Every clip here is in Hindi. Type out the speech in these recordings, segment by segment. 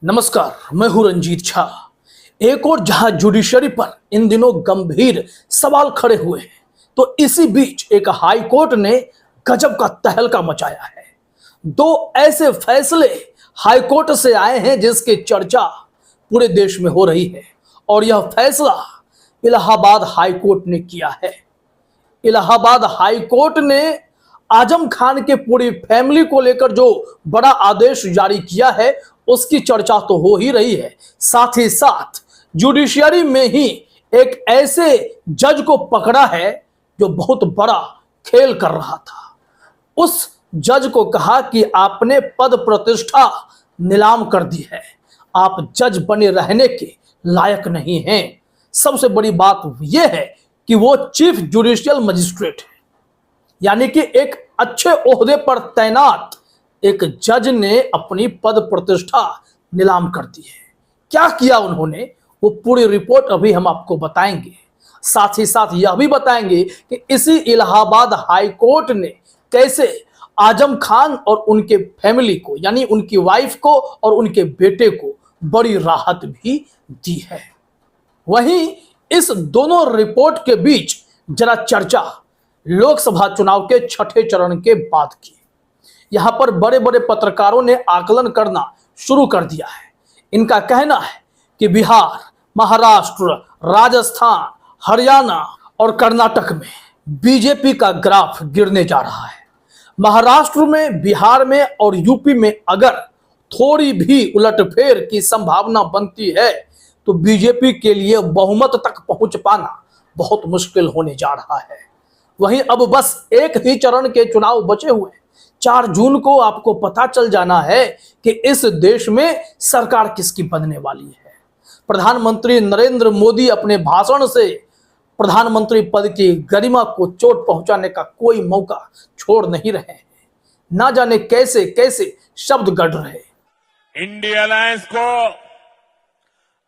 नमस्कार, मैं हूं रंजीत झा। एक और जहां जुडिशरी पर इन दिनों गंभीर सवाल खड़े हुए हैं, तो इसी बीच एक हाई कोर्ट ने गजब का तहलका मचाया है। दो ऐसे फैसले हाई कोर्ट से आए हैं जिसकी चर्चा पूरे देश में हो रही है, और यह फैसला इलाहाबाद हाई कोर्ट ने किया है। इलाहाबाद हाई कोर्ट ने आजम खान के पूरी फैमिली को लेकर जो बड़ा आदेश जारी किया है, उसकी चर्चा तो हो ही रही है। साथ ही साथ जुडिशियरी में ही एक ऐसे जज को पकड़ा है जो बहुत बड़ा खेल कर रहा था। उस जज को कहा कि आपने पद प्रतिष्ठा नीलाम कर दी है, आप जज बने रहने के लायक नहीं हैं। सबसे बड़ी बात यह है कि वो चीफ जुडिशियल मजिस्ट्रेट है, यानी कि एक अच्छे ओहदे पर तैनात एक जज ने अपनी पद प्रतिष्ठा नीलाम कर दी है। क्या किया उन्होंने, वो पूरी रिपोर्ट अभी हम आपको बताएंगे। साथ ही साथ यह भी बताएंगे कि इसी इलाहाबाद हाई कोर्ट ने कैसे आजम खान और उनके फैमिली को, यानी उनकी वाइफ को और उनके बेटे को बड़ी राहत भी दी है। वहीं इस दोनों रिपोर्ट के बीच जरा चर्चा लोकसभा चुनाव के छठे चरण के बाद की। यहां पर बड़े बड़े पत्रकारों ने आकलन करना शुरू कर दिया है। इनका कहना है कि बिहार, महाराष्ट्र, राजस्थान, हरियाणा और कर्नाटक में बीजेपी का ग्राफ गिरने जा रहा है। महाराष्ट्र में, बिहार में और यूपी में अगर थोड़ी भी उलटफेर की संभावना बनती है तो बीजेपी के लिए बहुमत तक पहुंच पाना बहुत मुश्किल होने जा रहा है। वहीं अब बस एक ही चरण के चुनाव बचे हुए हैं। 4 जून को आपको पता चल जाना है कि इस देश में सरकार किसकी बनने वाली है। प्रधानमंत्री नरेंद्र मोदी अपने भाषण से प्रधानमंत्री पद की गरिमा को चोट पहुंचाने का कोई मौका छोड़ नहीं रहे हैं। ना जाने कैसे कैसे शब्द गढ़ रहे। इंडिया अलायंस को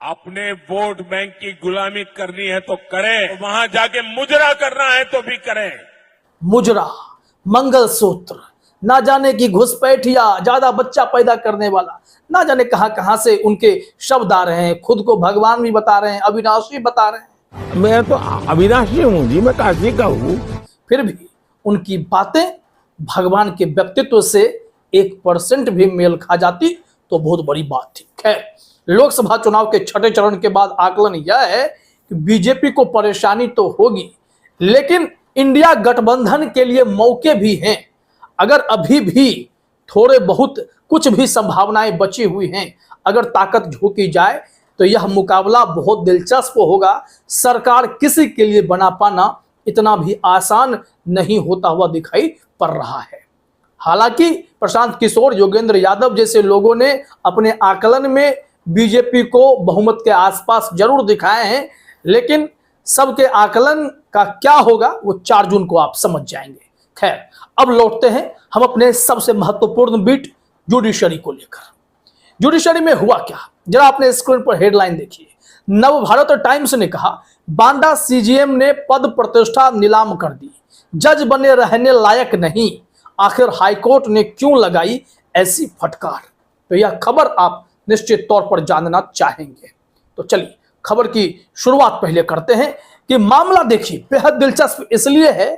अपने वोट बैंक की गुलामी करनी है तो करें, वहां जाके मुजरा करना है तो भी करें। मुजरा, मंगलसूत्र, ना जाने की घुसपैठिया, ज्यादा बच्चा पैदा करने वाला, ना जाने कहां कहां से उनके शब्द आ रहे हैं। खुद को भगवान भी बता रहे हैं, अविनाशी बता रहे हैं। मैं तो अविनाशी हूं जी, मैं काशी का हूं। फिर भी उनकी बातें भगवान के व्यक्तित्व से 1% भी मेल खा जाती तो बहुत बड़ी बात थी। खैर, लोकसभा चुनाव के छठे चरण के बाद आकलन यह है कि बीजेपी को परेशानी तो होगी, लेकिन इंडिया गठबंधन के लिए मौके भी हैं। अगर अभी भी थोड़े बहुत कुछ भी संभावनाएं बची हुई हैं, अगर ताकत झोंकी जाए तो यह मुकाबला बहुत दिलचस्प होगा। सरकार किसी के लिए बना पाना इतना भी आसान नहीं होता हुआ दिखाई पड़ रहा है। हालांकि प्रशांत किशोर, योगेंद्र यादव जैसे लोगों ने अपने आकलन में बीजेपी को बहुमत के आसपास जरूर दिखाए हैं, लेकिन सबके आकलन का क्या होगा वो 4 जून को आप समझ जाएंगे। खैर, अब लौटते हैं हम अपने सबसे महत्वपूर्ण बीट जुडिशरी को लेकर। जुडिशरी में हुआ क्या, जरा आपने स्क्रीन पर हेडलाइन देखिए। नवभारत टाइम्स ने कहा, बांदा सीजीएम ने पद प्रतिष्ठा नीलाम कर दी, जज बने रहने लायक नहीं, आखिर हाईकोर्ट ने क्यों लगाई ऐसी फटकार। तो यह खबर आप निश्चित तौर पर जानना चाहेंगे, तो चलिए खबर की शुरुआत पहले करते हैं कि मामला देखिए बेहद दिलचस्प इसलिए है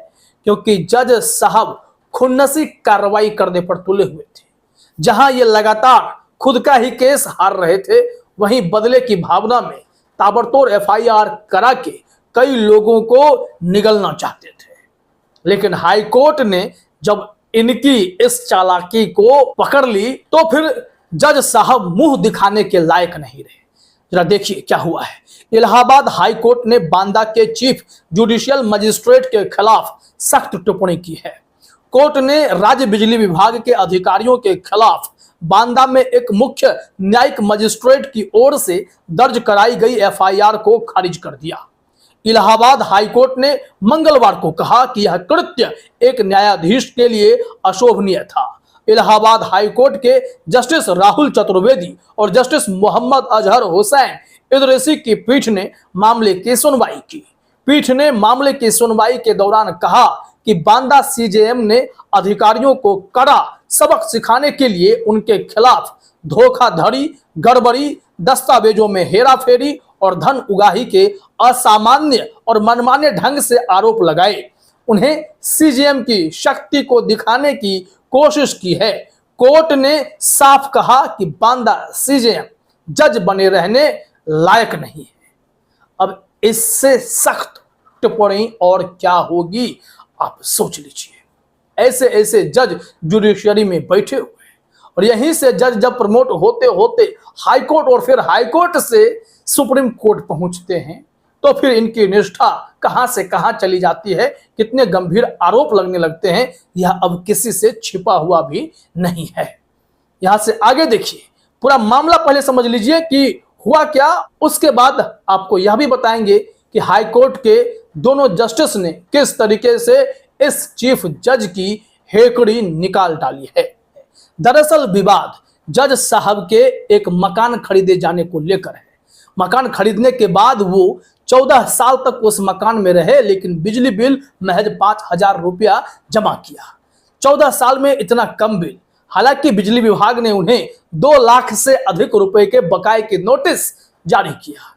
क्योंकि जज साहब खुन्नसी कार्रवाई करने पर तुले हुए थे। जहां ये लगातार खुद का ही केस हार रहे थे, वहीं बदले की भावना में ताबड़तोड़ एफआईआर करा के कई लोगों को निगलना चाहते थे। लेकिन हाई कोर्ट ने जब इनकी इस चालाकी को पकड़ ली तो फिर जज साहब मुंह दिखाने के लायक नहीं रहे। जरा देखिए क्या हुआ है। इलाहाबाद हाई कोर्ट ने बांदा के चीफ जुडिशियल मजिस्ट्रेट के खिलाफ सख्त टिप्पणी की है। कोर्ट ने राज्य बिजली विभाग के अधिकारियों के खिलाफ बांदा में एक मुख्य न्यायिक मजिस्ट्रेट की ओर से दर्ज कराई गई एफआईआर को खारिज कर दिया। इलाहाबाद हाईकोर्ट ने मंगलवार को कहा कि यह कृत्य एक न्यायाधीश के लिए अशोभनीय था। इलाहाबाद हाईकोर्ट के जस्टिस राहुल चतुर्वेदी और जस्टिस मोहम्मद अजहर हुसैन इदरीसी की पीठ ने मामले की सुनवाई की। पीठ ने मामले की सुनवाई के दौरान कहा कि बांदा सीजेएम ने अधिकारियों को कड़ा सबक सिखाने के लिए उनके खिलाफ धोखाधड़ी, गड़बड़ी, दस्तावेजों में हेराफेरी और धन उगाही के असामान्य और मनमाने ढंग से आरोप लगाए। उन्हें सीजेएम की शक्ति को दिखाने की कोशिश की है। कोर्ट ने साफ कहा कि बांदा सीजेएम जज बने रहने लायक नहीं है। अब इससे सख्त टिप्पणी और क्या होगी, आप सोच लीजिए। ऐसे ऐसे जज जुडिशरी में बैठे हुए हैं और यहीं से जज जब प्रमोट होते होते हाईकोर्ट और फिर हाईकोर्ट से सुप्रीम कोर्ट पहुंचते हैं तो फिर इनकी निष्ठा कहां से कहां चली जाती है, कितने गंभीर आरोप लगने लगते हैं, यह अब किसी से छिपा हुआ भी नहीं है। यहां से आगे देखिए, पूरा मामला पहले समझ लीजिए कि हुआ क्या। उसके बाद आपको यह भी बताएंगे कि हाईकोर्ट के दोनों जस्टिस ने किस तरीके से इस चीफ जज की हेकड़ी निकाल डाली है। दरअसल विवाद जज साहब के एक मकान खरीदे जाने को लेकर है। मकान खरीदने के बाद वो 14 साल तक उस मकान में रहे, लेकिन बिजली बिल महज 5,000 रुपया जमा किया। 14 साल में इतना कम बिल। हालांकि बिजली विभाग ने उन्हें 2 लाख से अधिक रुपए के बकाये के नोटिस जारी किया,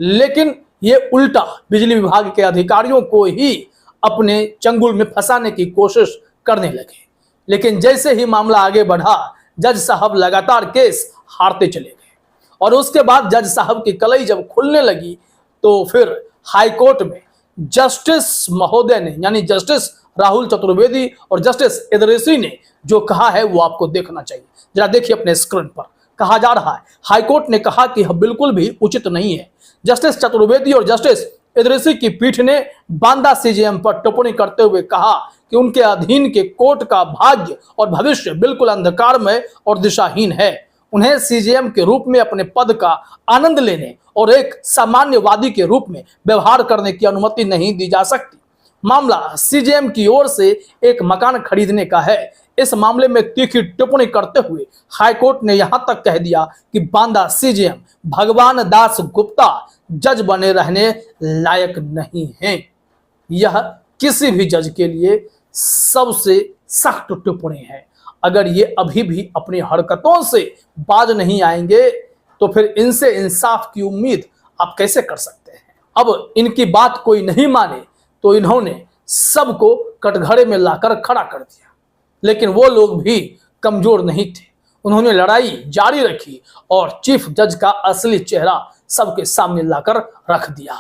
लेकिन ये उल्टा बिजली विभाग के अधिकारियों को ही अपने चंगुल में फंसाने की कोशिश करने लगे। लेकिन जैसे ही मामला आगे बढ़ा, जज साहब लगातार केस हारते चले गए और उसके बाद जज साहब की कलई जब खुलने लगी तो फिर हाईकोर्ट में जस्टिस महोदय ने, यानी जस्टिस राहुल चतुर्वेदी और जस्टिस इदरीसी ने जो कहा है वो आपको देखना चाहिए। जरा देखिए अपने स्क्रीन पर। कहा जा रहा है, हाईकोर्ट ने कहा कि यह बिल्कुल भी उचित नहीं है। जस्टिस चतुर्वेदी और जस्टिस इदरीसी की पीठ ने बांदा सीजेएम पर टिप्पणी करते हुए कहा कि उनके अधीन के कोर्ट का भाग्य और भविष्य बिल्कुल अंधकारमय और दिशाहीन है। उन्हें सीजेएम के रूप में अपने पद का आनंद लेने और एक सामान्यवादी के रूप में व्यवहार करने की अनुमति नहीं दी जा सकती। मामला सीजेएम की ओर से एक मकान खरीदने का है। इस मामले में तीखी टिप्पणी करते हुए हाईकोर्ट ने यहां तक कह दिया कि बांदा सीजेएम भगवान दास गुप्ता जज बने रहने लायक नहीं हैं। यह किसी भी जज के लिए सबसे सख्त टिप्पणी है। अगर ये अभी भी अपनी हरकतों से बाज नहीं आएंगे तो फिर इनसे इंसाफ की उम्मीद आप कैसे कर सकते हैं। अब इनकी बात कोई नहीं माने तो इन्होंने सबको कटघरे में लाकर खड़ा कर दिया, लेकिन वो लोग भी कमजोर नहीं थे। उन्होंने लड़ाई जारी रखी और चीफ जज का असली चेहरा सबके सामने लाकर रख दिया।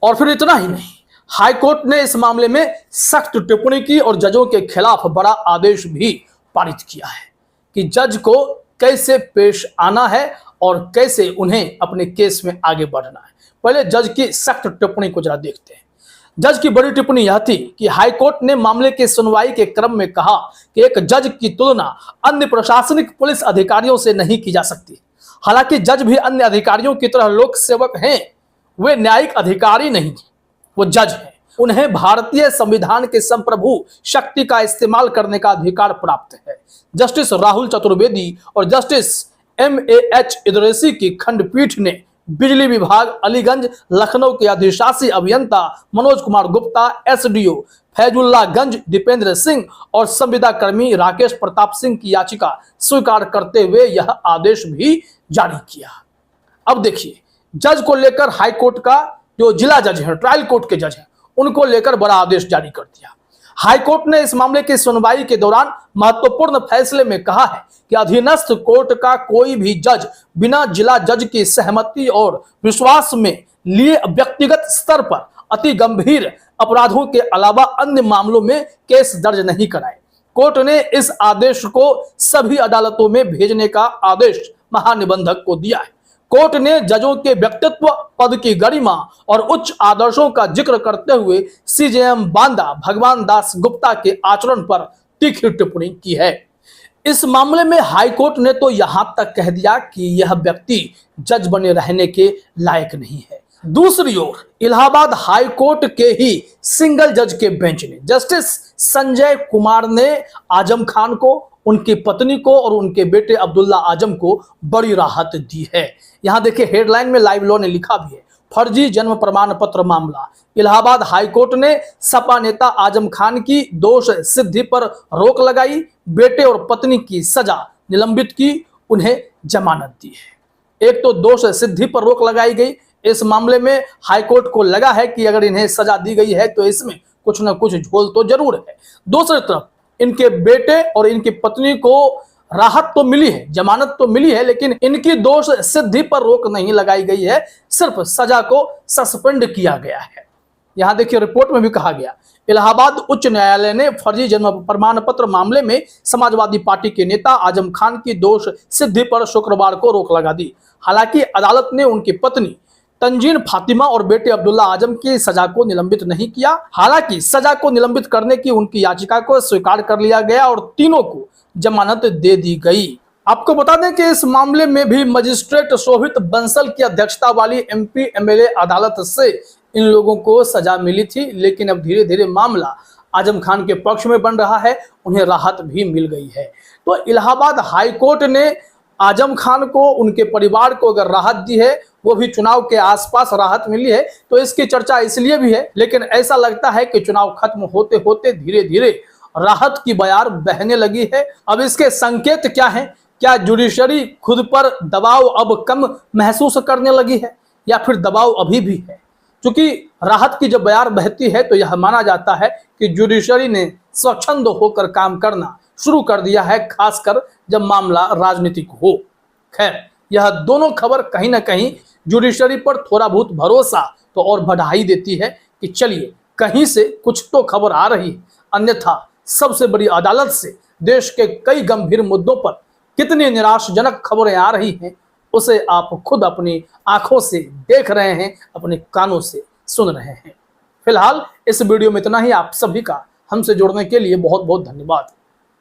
और फिर इतना ही नहीं, हाईकोर्ट ने इस मामले में सख्त टिप्पणी की और जजों के खिलाफ बड़ा आदेश भी पारित किया है कि जज को कैसे पेश आना है और कैसे उन्हें अपने केस में आगे बढ़ना है। पहले जज की सख्त टिप्पणी को जरा देखते हैं। जज की बड़ी टिप्पणी यह थी कि हाईकोर्ट ने मामले की सुनवाई के क्रम में कहा कि एक जज की तुलना अन्य प्रशासनिक पुलिस अधिकारियों से नहीं की जा सकती। हालांकि जज भी अन्य अधिकारियों की तरह लोक सेवक हैं, वे न्यायिक अधिकारी नहीं, वो जज हैं। उन्हें भारतीय संविधान के संप्रभु शक्ति का इस्तेमाल करने का अधिकार प्राप्त है। जस्टिस राहुल चतुर्वेदी और जस्टिस MAH इदरीसी की खंडपीठ ने बिजली विभाग अलीगंज लखनऊ के अधिशासी अभियंता मनोज कुमार गुप्ता, SDO फैजुल्लागंज दीपेंद्र सिंह और संविदा कर्मी राकेश प्रताप सिंह की याचिका स्वीकार करते हुए यह आदेश भी जारी किया। अब देखिए, जज को लेकर हाईकोर्ट का जो जिला जज है, ट्रायल कोर्ट के जज हैं, उनको लेकर बड़ा आदेश जारी कर दिया। हाईकोर्ट ने इस मामले की सुनवाई के दौरान महत्वपूर्ण फैसले में कहा है कि अधीनस्थ कोर्ट का कोई भी जज बिना जिला जज की सहमति और विश्वास में लिए व्यक्तिगत स्तर पर अति गंभीर अपराधों के अलावा अन्य मामलों में केस दर्ज नहीं कराए। कोर्ट ने इस आदेश को सभी अदालतों में भेजने का आदेश महानिबंधक को दिया है। कोर्ट ने जजों के व्यक्तित्व, पद की गरिमा और उच्च आदर्शों का जिक्र करते हुए सीजेएम बांदा भगवान दास गुप्ता के आचरण पर तीखी टिप्पणी की है। इस मामले में हाईकोर्ट ने तो यहां तक कह दिया कि यह व्यक्ति जज बने रहने के लायक नहीं है। दूसरी ओर इलाहाबाद हाईकोर्ट के ही सिंगल जज के बेंच ने जस्टिस संजय कुमार ने आजम खान को, उनकी पत्नी को और उनके बेटे अब्दुल्ला आजम को बड़ी राहत दी है। यहां देखिए हेडलाइन में लाइव लॉ ने लिखा भी है, फर्जी जन्म प्रमाण पत्र मामला। इलाहाबाद हाईकोर्ट ने सपा नेता आजम खान की दोष सिद्धि पर रोक लगाई, बेटे और पत्नी की सजा निलंबित की उन्हें जमानत दी है। एक तो दोष सिद्धि पर रोक लगाई गई। इस मामले में हाईकोर्ट को लगा है कि अगर इन्हें सजा दी गई है तो इसमें कुछ ना कुछ झोल तो जरूर है। दूसरी तरफ इनके बेटे और इनकी पत्नी को राहत तो मिली है, जमानत तो मिली है, लेकिन इनकी दोष सिद्धि पर रोक नहीं लगाई गई है, सिर्फ सजा को सस्पेंड किया गया है। यहां देखिए रिपोर्ट में भी कहा गया, इलाहाबाद उच्च न्यायालय ने फर्जी जन्म प्रमाण पत्र मामले में समाजवादी पार्टी के नेता आजम खान की दोष सिद्धि पर शुक्रवार को रोक लगा दी। हालांकि अदालत ने उनकी पत्नी तंजीन फातिमा और बेटे अब्दुल्ला आजम की सजा को निलंबित नहीं किया। हालांकि सजा को निलंबित करने की उनकी याचिका को स्वीकार कर लिया गया और तीनों को जमानत दे दी गई। आपको बता दें कि इस मामले में भी मजिस्ट्रेट शोभित बंसल की अध्यक्षता वाली एमपी एमएलए अदालत से इन लोगों को सजा मिली थी, लेकिन अब धीरे धीरे मामला आजम खान के पक्ष में बन रहा है, उन्हें राहत भी मिल गई है। तो इलाहाबाद हाई कोर्ट ने आजम खान को, उनके परिवार को अगर राहत दी है, वो भी चुनाव के आसपास राहत मिली है, तो इसकी चर्चा इसलिए भी है, लेकिन ऐसा लगता है कि चुनाव खत्म होते होते धीरे धीरे राहत की बयार बहने लगी है। अब इसके संकेत क्या हैं? क्या जुडिशरी खुद पर दबाव अब कम महसूस करने लगी है या फिर दबाव अभी भी है? क्योंकि राहत की जब बयार बहती है तो यह माना जाता है कि जुडिशरी ने स्वच्छंद होकर काम करना शुरू कर दिया है, खासकर जब मामला राजनीतिक हो। खैर, यह दोनों खबर कहीं ना कहीं जुडिशरी पर थोड़ा बहुत भरोसा तो और बढ़ा ही देती है कि चलिए कहीं से कुछ तो खबर आ रही है, अन्यथा सबसे बड़ी अदालत से देश के कई गंभीर मुद्दों पर कितनी निराशाजनक खबरें आ रही हैं, उसे आप खुद अपनी आंखों से देख रहे हैं, अपने कानों से सुन रहे हैं। फिलहाल इस वीडियो में इतना ही। आप सभी का हमसे जुड़ने के लिए बहुत बहुत धन्यवाद।